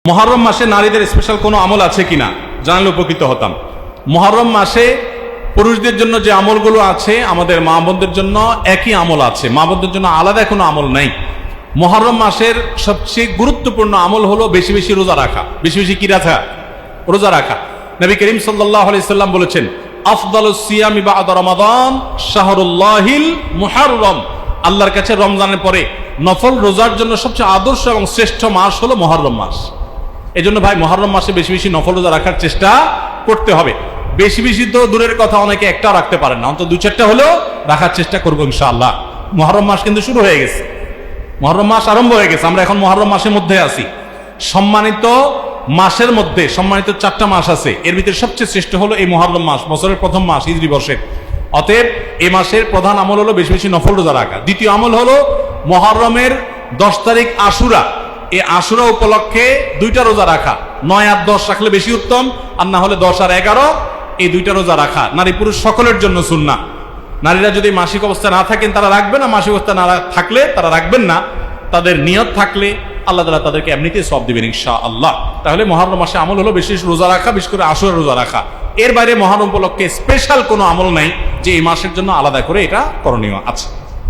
মুহররম মাসে নারীদের স্পেশাল কোনো আমল আছে কিনা জানলে উপকৃত হতাম। মুহররম মাসে পুরুষদের জন্য যে আমলগুলো আছে আমাদের মা বোনদের জন্য একই আমল আছে, মা বোনদের জন্য আলাদা কোনো আমল নাই। মুহররম মাসের সবচেয়ে গুরুত্বপূর্ণ আমল হলো বেশি বেশি রোজা রাখা। বেশি বেশি কি রাখা? রোজা রাখা। নবী করিম সাল্লাল্লাহু আলাইহি সাল্লাম বলেছেন, আফদালুস সিয়ামি বা'দা রমাদান শাহরুল্লাহিল মুহররম। আল্লাহর কাছে রমজানের পরে নফল রোজার জন্য সবচেয়ে আদর্শ এবং শ্রেষ্ঠ মাস হলো মুহররম মাস। এজন্য ভাই মুহররম মাসে বেশি বেশি নফল রোজা রাখার চেষ্টা করতে হবে। বেশি বেশি তো দূরের কথা, অনেকে একটাও রাখতে পারেন না, অন্তত 2-4টা হলেও রাখার চেষ্টা করবো ইনশাআল্লাহ। মুহররম মাস কিন্তু শুরু হয়ে গেছে, মুহররম মাস আরম্ভ হয়ে গেছে। আমরা এখন মুহররম মাসের মধ্যে আছি। সম্মানিত মাসের মধ্যে সম্মানিত 4টা মাস আছে, এর ভিতরে সবচেয়ে শ্রেষ্ঠ হলো এই মুহররম মাস, বছরের প্রথম মাস, হিজরি বর্ষের। অতএব এই মাসের প্রধান আমল হলো বেশি বেশি নফল রোজা রাখা। দ্বিতীয় আমল হলো মুহররমের 10 তারিখ আশুরা, এই আশুরা উপলক্ষে 2টা রোজা রাখা। 9 আর 10 রাখলে বেশি উত্তম, আর না হলে 10 আর 11 এই 2টা রোজা রাখা নারী পুরুষ সকলের জন্য সুন্নাহ। নারীরা যদি মাসিক অবস্থা না থাকেন তারা রাখবেন না, মাসিক অবস্থা না থাকলে তারা রাখবেন না। তাদের নিয়ত থাকলে আল্লাহ তাআলা তাদেরকে এমনিতেই সওয়াব দিবেন ইনশাআল্লাহ। তাহলে মুহররম মাসে আমল হলো বেশি রোজা রাখা, বিশেষ করে আশুরা রোজা রাখা। এর বাইরে মুহররম উপলক্ষে স্পেশাল কোনো আমল নাই যে এই মাসের জন্য আলাদা করে এটা করণীয় আছে।